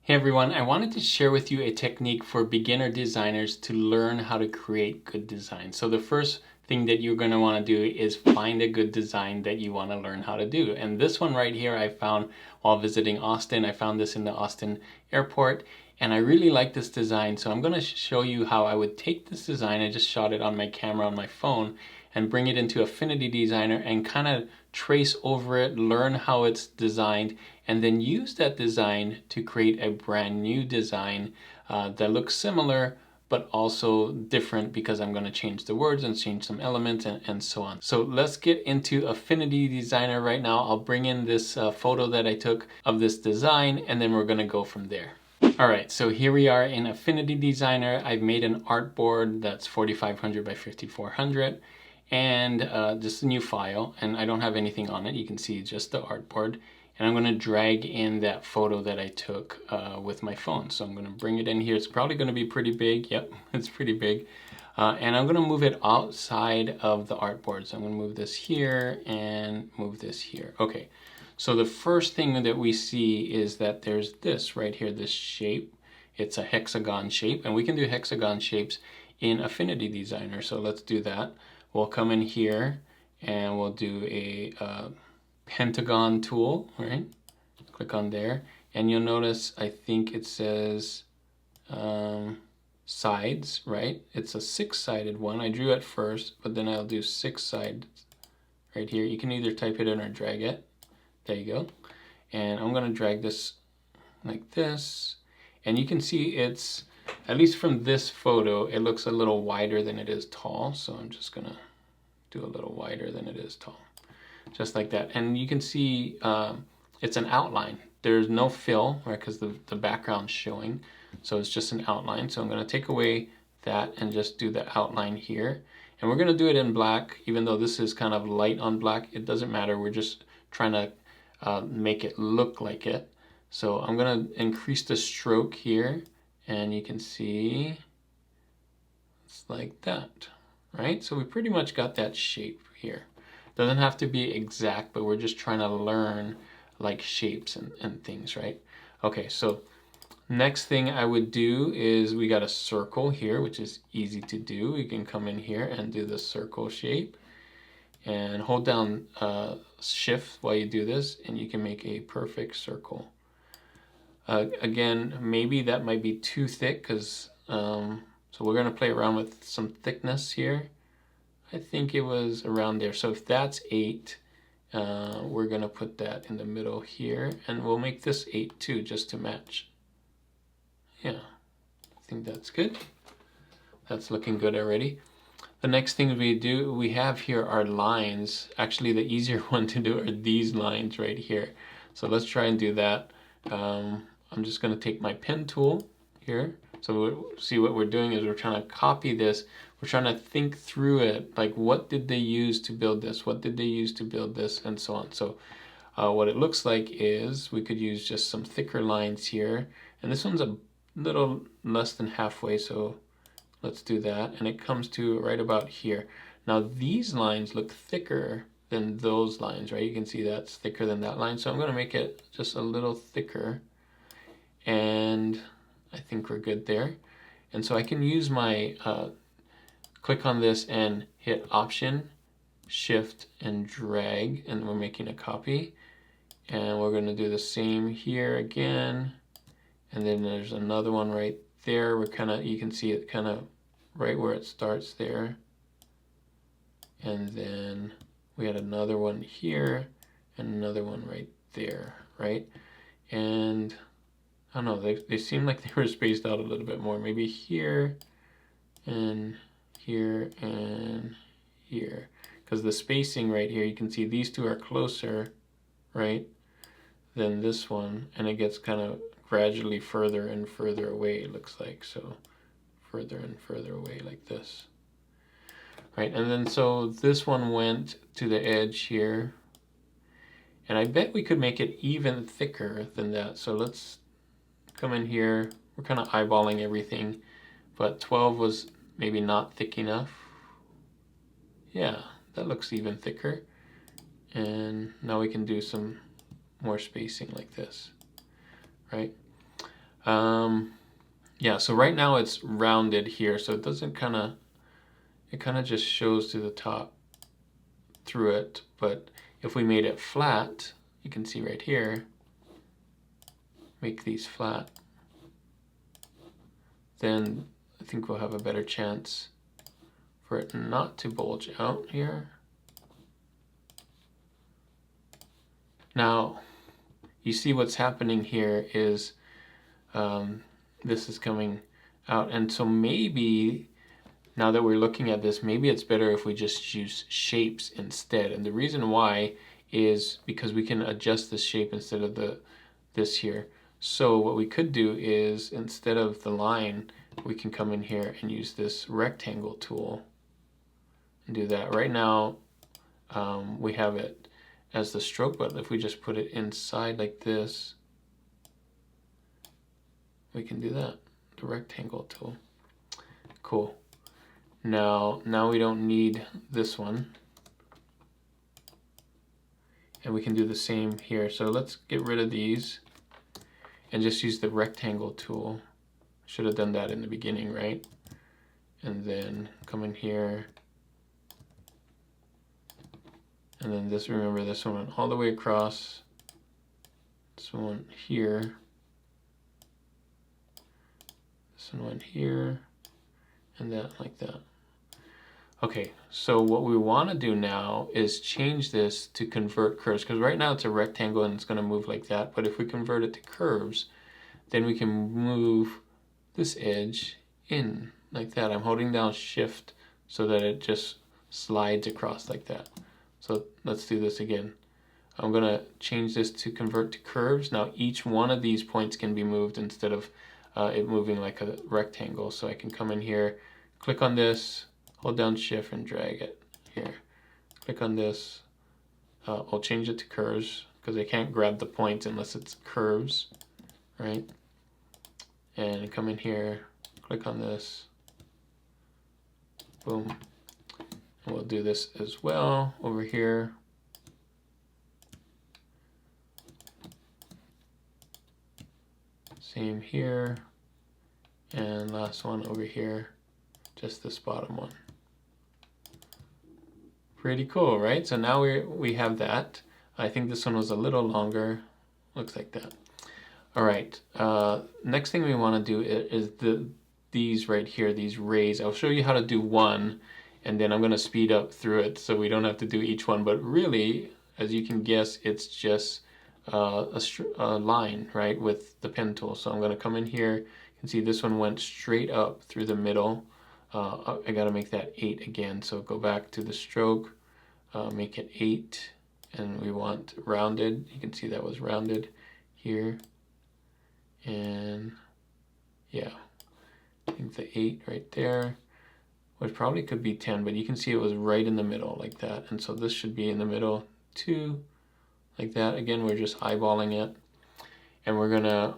Hey everyone, I wanted to share with you a technique for beginner designers to learn how to create good design. So the first thing that you're going to want to do is find a good design that you want to learn how to do. And this one right here I found while visiting Austin. I found this in the Austin airport and I really like this design. So I'm going to show you how I would take this design. I just shot it on my camera on my phone and bring it into Affinity Designer and kind of trace over it, learn how it's designed, and then use that design to create a brand new design that looks similar but also different because I'm going to change the words and change some elements and so on. So let's get into Affinity Designer right now. I'll bring in this photo that I took of this design and then we're going to go from there. Alright, so here we are in Affinity Designer. I've made an artboard that's 4500 by 5400 and just a new file, and I don't have anything on it. You can see just the artboard, and I'm going to drag in that photo that I took with my phone. So I'm going to bring it in here. It's probably going to be pretty big. Yep, it's pretty big. And I'm going to move it outside of the artboard. So I'm going to move this here and move this here. Okay, so the first thing that we see is that there's this right here, this shape. It's a hexagon shape, and we can do hexagon shapes in Affinity Designer. So let's do that. We'll come in here and we'll do a pentagon tool, right? Click on there, and you'll notice I think it says sides, right? It's a 6-sided one. I drew it first, but then I'll do 6 sides right here. You can either type it in or drag it. There you go. And I'm gonna drag this like this, and you can see it's, at least from this photo, it looks a little wider than it is tall. So I'm just gonna do a little wider than it is tall, just like that. And you can see it's an outline. There's no fill, right, because the background's showing. So it's just an outline. So I'm gonna take away that and just do the outline here. And we're gonna do it in black, even though this is kind of light on black. It doesn't matter, we're just trying to make it look like it. So I'm gonna increase the stroke here, and you can see it's like that, right? So we pretty much got that shape here. Doesn't have to be exact, but we're just trying to learn like shapes and things, right? Okay, so next thing I would do is we got a circle here, which is easy to do. You can come in here and do the circle shape and hold down shift while you do this, and you can make a perfect circle. Again, maybe that might be too thick because so we're going to play around with some thickness here. I think it was around there. So if that's 8, we're going to put that in the middle here, and we'll make this 8 too, just to match. Yeah, I think that's good. That's looking good already. The next thing we have here are lines. Actually, the easier one to do are these lines right here. So let's try and do that. I'm just going to take my pen tool here. So see what we're doing is we're trying to copy this. We're trying to think through it, like what did they use to build this? What did they use to build this? And so on. So what it looks like is we could use just some thicker lines here. And this one's a little less than halfway, so let's do that. And it comes to right about here. Now these lines look thicker than those lines, right? You can see that's thicker than that line. So I'm going to make it just a little thicker. And I think we're good there. And so I can use my, click on this and hit Option, Shift, and drag, and we're making a copy. And we're going to do the same here again. And then there's another one right there. We're kind of, you can see it kind of right where it starts there. And then we had another one here and another one right there, right? And I don't know, they seem like they were spaced out a little bit more. Maybe here and here and here. Because the spacing right here, you can see these two are closer, right, than this one. And it gets kind of gradually further and further away, it looks like. So further and further away like this. Right, and then so this one went to the edge here. And I bet we could make it even thicker than that. So let's come in here. We're kind of eyeballing everything, but 12 was maybe not thick enough. Yeah, that looks even thicker. And now we can do some more spacing like this, right? Yeah, so right now it's rounded here, so it doesn't it kind of just shows to the top through it. But if we made it flat, you can see right here, make these flat, then I think we'll have a better chance for it not to bulge out here. Now, you see what's happening here is this is coming out, and so maybe now that we're looking at this, maybe it's better if we just use shapes instead. And the reason why is because we can adjust the shape instead of this here. So what we could do is, instead of the line, we can come in here and use this rectangle tool and do that. Right now, we have it as the stroke, but if we just put it inside like this, we can do that, the rectangle tool. Cool. Now we don't need this one. And we can do the same here. So let's get rid of these and just use the rectangle tool. Should have done that in the beginning, right? And then come in here. And then this, remember this one went all the way across. This one went here. This one went here. And that like that. Okay, so what we want to do now is change this to convert curves, because right now it's a rectangle and it's going to move like that. But if we convert it to curves, then we can move this edge in like that. I'm holding down Shift so that it just slides across like that. So let's do this again. I'm going to change this to convert to curves. Now each one of these points can be moved instead of it moving like a rectangle. So I can come in here, click on this, hold down Shift and drag it here. Click on this. I'll change it to curves because I can't grab the points unless it's curves, right? And come in here, click on this. Boom. And we'll do this as well over here. Same here. And last one over here, just this bottom one. Pretty cool, right? So now we have that. I think this one was a little longer. Looks like that. All right. Next thing we want to do is these right here, these rays. I'll show you how to do one, and then I'm going to speed up through it so we don't have to do each one. But really, as you can guess, it's just a line, right, with the pen tool. So I'm going to come in here. You can see this one went straight up through the middle. I got to make that 8 again. So go back to the stroke, make it 8, and we want rounded. You can see that was rounded here. And yeah, I think the 8 right there, which probably could be 10, but you can see it was right in the middle like that. And so this should be in the middle too, like that. Again, we're just eyeballing it. And we're gonna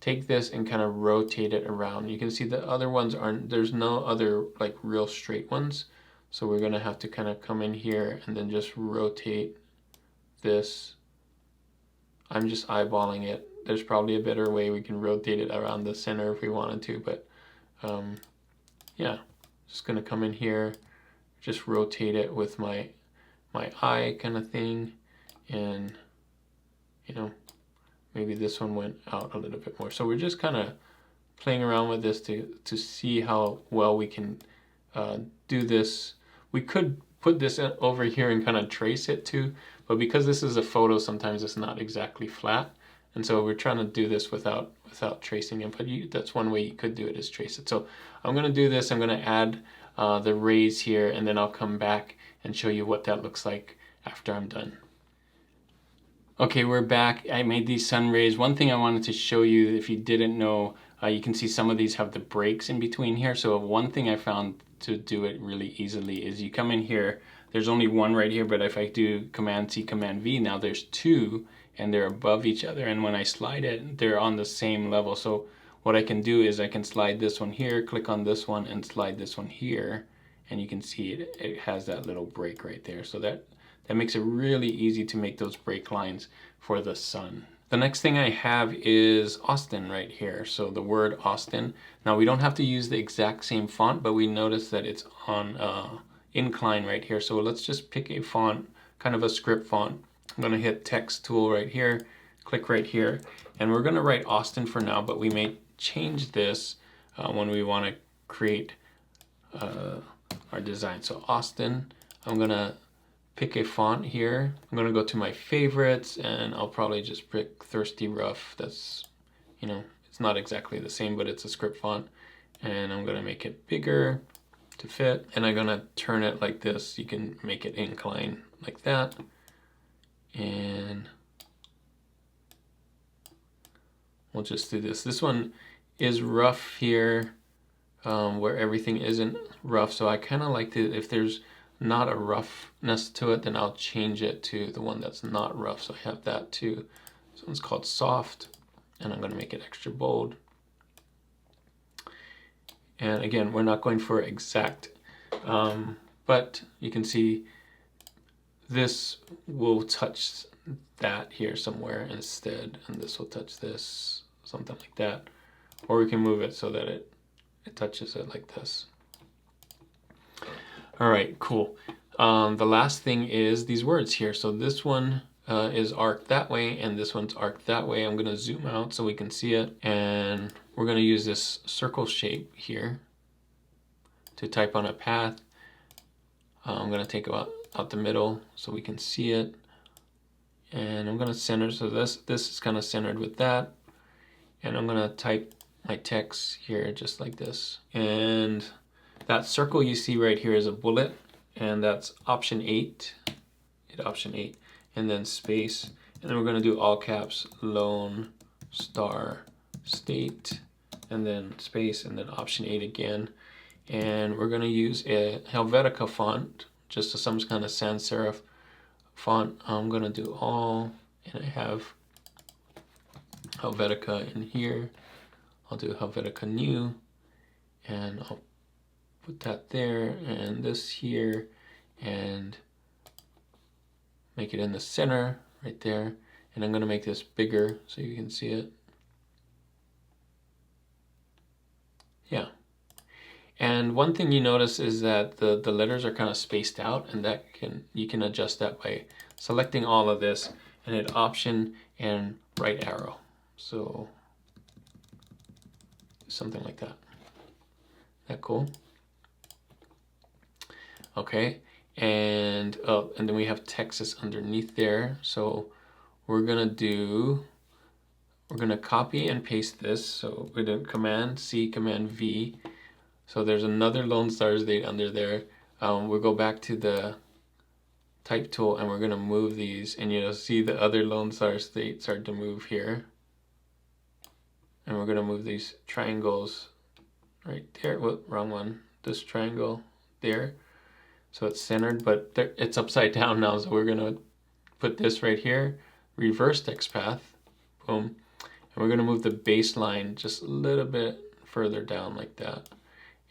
take this and kind of rotate it around. You can see the other ones there's no other like real straight ones. So we're gonna have to kind of come in here and then just rotate this. I'm just eyeballing it. There's probably a better way we can rotate it around the center if we wanted to, but yeah, just gonna come in here, just rotate it with my eye kind of thing, and you know, maybe this one went out a little bit more. So we're just kind of playing around with this to see how well we can do this. We could put this over here and kind of trace it too, but because this is a photo, sometimes it's not exactly flat. And so we're trying to do this without tracing it, but that's one way you could do it, is trace it. So I'm going to do this. I'm going to add the rays here, and then I'll come back and show you what that looks like after I'm done. Okay, we're back. I made these sun rays. One thing I wanted to show you, if you didn't know, you can see some of these have the breaks in between here. So one thing I found to do it really easily is you come in here, there's only one right here, but if I do Command C, Command V, now there's 2, and they're above each other. And when I slide it, they're on the same level. So what I can do is I can slide this one here, click on this one, and slide this one here. And you can see it has that little break right there. So that makes it really easy to make those break lines for the sun. The next thing I have is Austin right here. So the word Austin. Now we don't have to use the exact same font, but we notice that it's on incline right here. So let's just pick a font, kind of a script font. I'm gonna hit text tool right here, click right here, and we're gonna write Austin for now, but we may change this when we wanna create our design. So Austin, I'm gonna pick a font here. I'm gonna go to my favorites and I'll probably just pick Thirsty Rough. That's, you know, it's not exactly the same, but it's a script font. And I'm gonna make it bigger to fit. And I'm gonna turn it like this. You can make it incline like that. And we'll just do this. This one is rough here, where everything isn't rough. So I kind of like to, if there's not a roughness to it, then I'll change it to the one that's not rough. So I have that too. This one's called soft, and I'm going to make it extra bold. And again, we're not going for exact, but you can see this will touch that here somewhere instead, and this will touch this, something like that. Or we can move it so that it touches it like this. All right, cool. The last thing is these words here. So this one is arced that way, and this one's arced that way. I'm gonna zoom out so we can see it. And we're gonna use this circle shape here to type on a path. I'm gonna take out the middle so we can see it. And I'm gonna center, so this is kind of centered with that. And I'm gonna type my text here just like this. And that circle you see right here is a bullet, and that's option 8. Hit option 8, and then space. And then we're gonna do all caps, Lone Star State, and then space, and then option 8 again. And we're gonna use a Helvetica font, just some kind of sans serif font. I'm gonna do all, and I have Helvetica in here. I'll do Helvetica New, and I'll put that there, and this here, and make it in the center right there. And I'm gonna make this bigger so you can see it. Yeah. And one thing you notice is that the letters are kind of spaced out, and that you can adjust that by selecting all of this and hit option and right arrow. So something like that. That cool? Okay, and then we have Texas underneath there. So we're gonna copy and paste this. So we're doing Command C, Command V. So there's another Lone Star State under there. We'll go back to the type tool, and we're gonna move these, and you'll see the other Lone Star State start to move here. And we're gonna move these triangles right there. Whoop, wrong one. This triangle there. So it's centered, but it's upside down now. So we're gonna put this right here, reverse text path, boom. And we're gonna move the baseline just a little bit further down like that.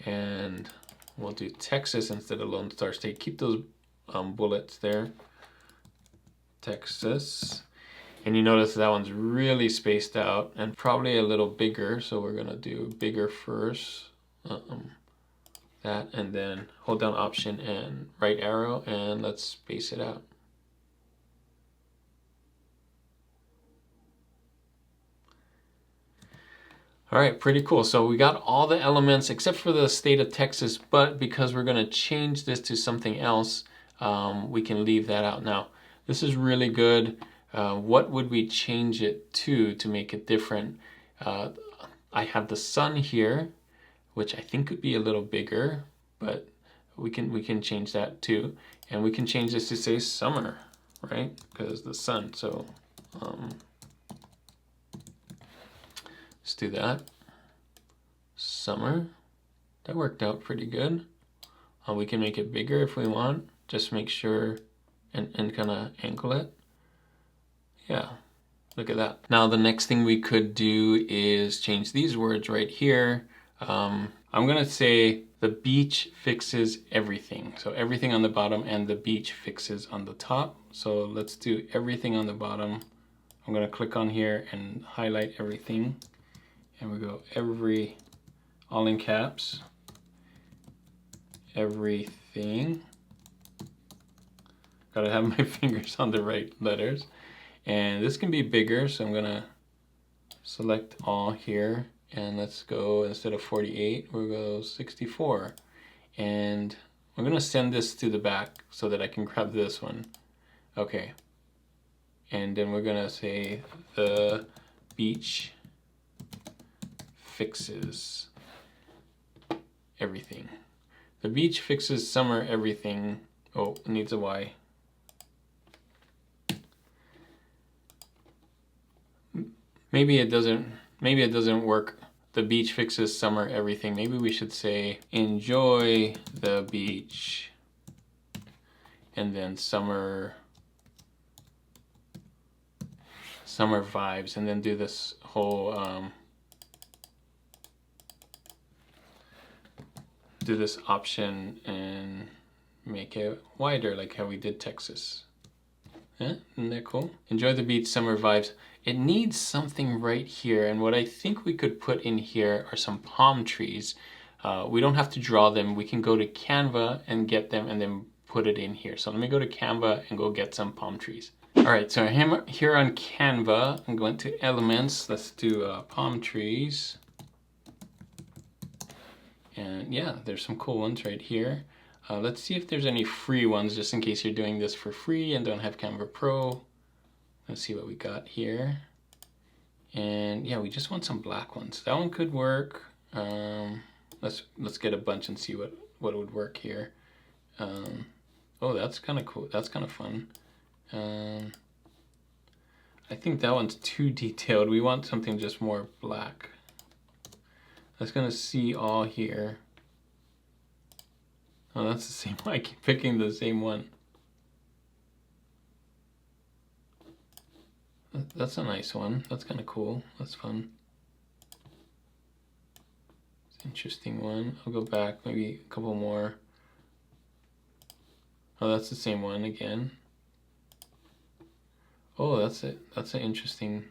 And we'll do Texas instead of Lone Star State. Keep those bullets there. Texas. And you notice that one's really spaced out and probably a little bigger. So we're gonna do bigger first. That, and then hold down option and right arrow, and let's space it out. All right, pretty cool. So we got all the elements except for the state of Texas, but because we're gonna change this to something else, we can leave that out. Now, this is really good. What would we change it to make it different? I have the sun here, which I think could be a little bigger, but we can change that too. And we can change this to say summer, right? Because the sun, so let's do that. Summer, that worked out pretty good. We can make it bigger if we want, just make sure and kind of angle it. Yeah, look at that. Now the next thing we could do is change these words right here. I'm gonna say the beach fixes everything. So everything on the bottom and the beach fixes on the top. So let's do everything on the bottom. I'm gonna click on here and highlight everything, and we go all in caps, everything. Gotta have my fingers on the right letters. And this can be bigger, so I'm gonna select all here, and let's go, instead of 48, we'll go 64. And I'm gonna send this to the back so that I can grab this one. Okay. And then we're gonna say the beach fixes everything. The beach fixes summer everything. Oh, it needs a Y. Maybe it doesn't work. The beach fixes summer everything. Maybe we should say enjoy the beach and then summer vibes, and then do this whole do this option and make it wider like how we did Texas. Yeah, isn't that cool? Enjoy the beach, summer vibes. It needs something right here, and what I think we could put in here are some palm trees. We don't have to draw them. We can go to Canva and get them and then put it in here. So let me go to Canva and go get some palm trees. All right, so I'm here on Canva. I'm going to Elements. Let's do palm trees. And yeah, there's some cool ones right here. Let's see if there's any free ones, just in case you're doing this for free and don't have Canva Pro. Let's see what we got here. And yeah, we just want some black ones. That one could work. Let's get a bunch and see what would work here. Oh, that's kind of cool. That's kind of fun. I think that one's too detailed. We want something just more black. That's gonna see all here. Oh, that's the same one. I keep picking the same one. That's a nice one. That's kind of cool. That's fun. It's an interesting one. I'll go back, maybe a couple more. Oh, that's the same one again. Oh, that's it. That's an interesting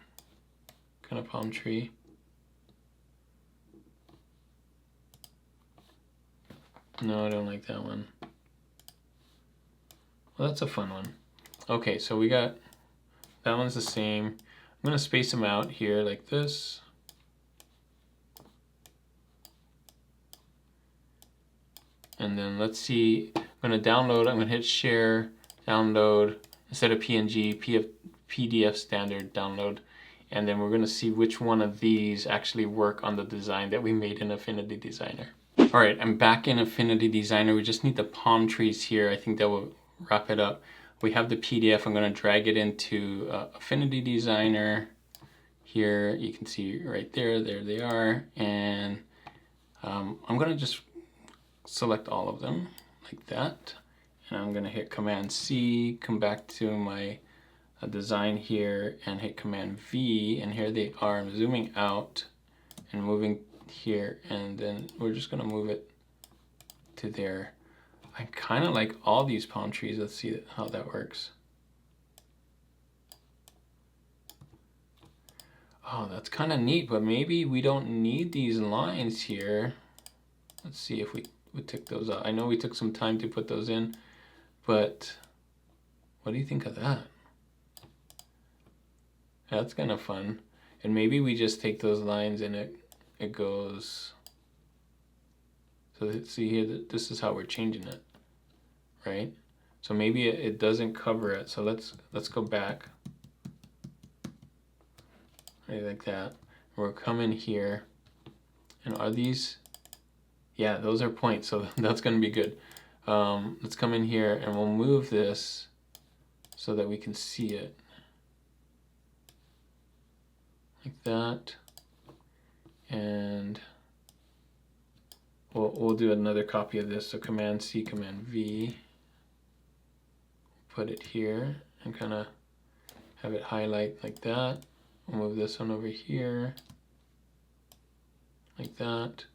kind of palm tree. No, I don't like that one. Well, that's a fun one. Okay, so we got, that one's the same. I'm gonna space them out here like this. And then let's see, I'm gonna download, I'm gonna hit share, download, instead of PNG, PDF standard download. And then we're gonna see which one of these actually work on the design that we made in Affinity Designer. All right, I'm back in Affinity Designer. We just need the palm trees here. I think that will wrap it up. We have the PDF. I'm gonna drag it into Affinity Designer. Here, you can see right there they are. And I'm gonna just select all of them like that. And I'm gonna hit Command C, come back to my design here and hit Command V, and here they are. I'm zooming out and moving here, and then we're just gonna move it to there. I kind of like all these palm trees. Let's see how that works. Oh, that's kind of neat, but maybe we don't need these lines here. Let's see if we took those out. I know we took some time to put those in, but what do you think of that? That's kind of fun. And maybe we just take those lines and it goes, so see here, this is how we're changing it, right? So maybe it doesn't cover it. So let's go back, right, like that. We'll come in here, and are these, yeah, those are points, so that's gonna be good. Let's come in here and we'll move this so that we can see it. Like that. And we'll do another copy of this. So Command C, Command V. Put it here and kind of have it highlight like that. We'll move this one over here. Like that.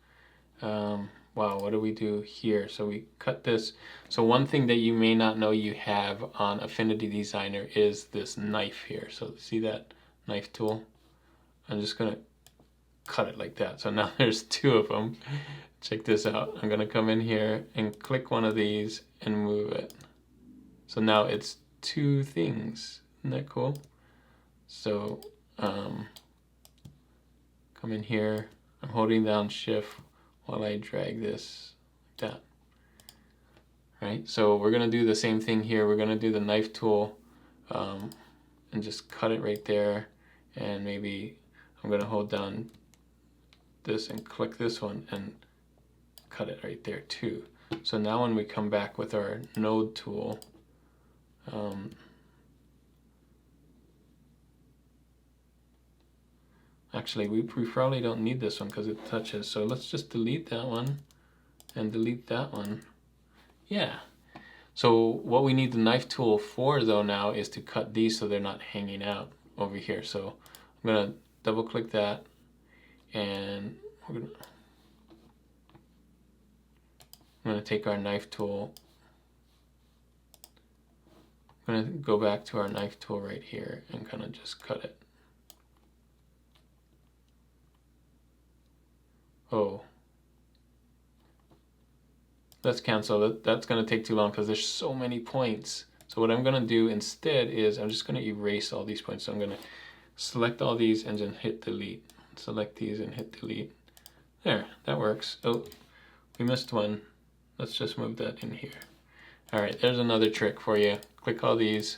Wow, what do we do here? So we cut this. So one thing that you may not know you have on Affinity Designer is this knife here. So see that knife tool. I'm just gonna cut it like that. So now there's two of them. Check this out. I'm gonna come in here and click one of these and move it. So now it's two things. Isn't that cool? So come in here. I'm holding down shift while I drag this like that. Right? So we're gonna do the same thing here. We're gonna do the knife tool and just cut it right there. And maybe I'm gonna hold down this and click this one and cut it right there too. So now when we come back with our node tool, actually we probably don't need this one because it touches. So let's just delete that one and delete that one. Yeah. So what we need the knife tool for though now is to cut these so they're not hanging out over here. So I'm gonna double click that and I'm gonna take our knife tool. I'm gonna go back to our knife tool right here and kind of just cut it. Oh. Let's cancel. That's going to take too long because there's so many points. So what I'm going to do instead is I'm just going to erase all these points. So I'm going to select all these and then hit delete. Select these and hit delete. There, that works. Oh, we missed one. Let's just move that in here. All right, there's another trick for you. Click all these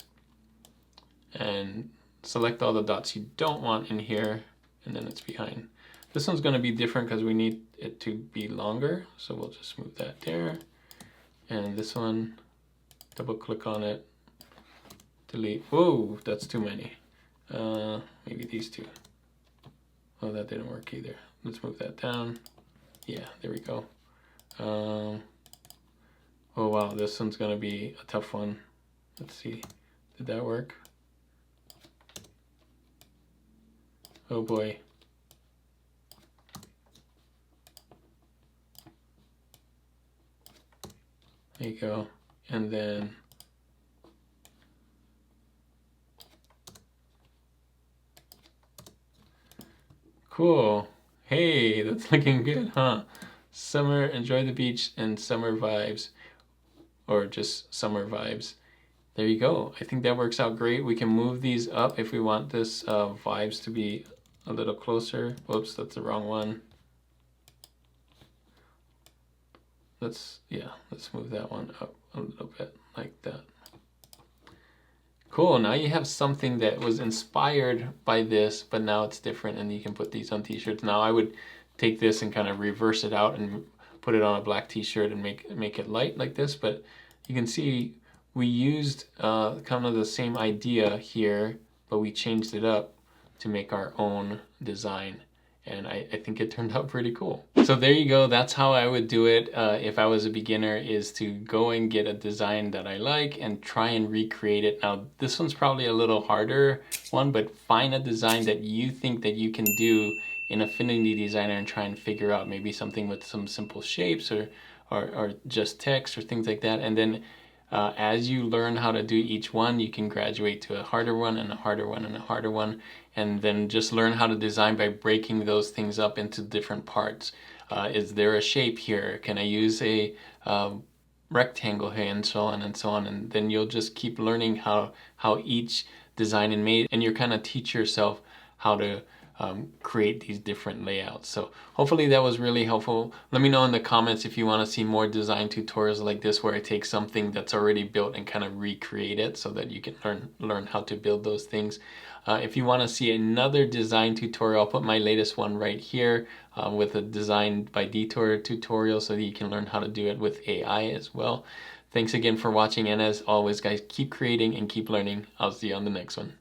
and select all the dots you don't want in here, and then it's behind. This one's going to be different because we need it to be longer, so we'll just move that there. And this one, double click on it, delete. Whoa, that's too many. Maybe these two. Oh, that didn't work either. Let's move that down. Yeah, there we go. Oh wow, this one's going to be a tough one. Let's see, did that work? Oh boy. There you go. And then cool. Hey, that's looking good, huh? Summer, enjoy the beach and summer vibes, or just summer vibes. There you go. I think that works out great. We can move these up if we want this vibes to be a little closer. Whoops, that's the wrong one. Let's move that one up a little bit like that. Cool, now you have something that was inspired by this, but now it's different and you can put these on t-shirts. Now I would take this and kind of reverse it out and put it on a black t-shirt and make it light like this, but you can see we used kind of the same idea here, but we changed it up to make our own design. And I think it turned out pretty cool. So there you go. That's how I would do it if I was a beginner, is to go and get a design that I like and try and recreate it. Now, this one's probably a little harder one, but find a design that you think that you can do in Affinity Designer and try and figure out maybe something with some simple shapes or just text or things like that. And then as you learn how to do each one, you can graduate to a harder one and a harder one and a harder one, and then just learn how to design by breaking those things up into different parts. Is there a shape here? Can I use a rectangle here, and so on and so on, and then you'll just keep learning how each design is made, and you kind of teach yourself how to create these different layouts. So hopefully that was really helpful. Let me know in the comments if you want to see more design tutorials like this, where I take something that's already built and kind of recreate it so that you can learn how to build those things. If you want to see another design tutorial, I'll put my latest one right here with a design by Detour tutorial so that you can learn how to do it with AI as well. Thanks again for watching, and as always guys, keep creating and keep learning. I'll see you on the next one.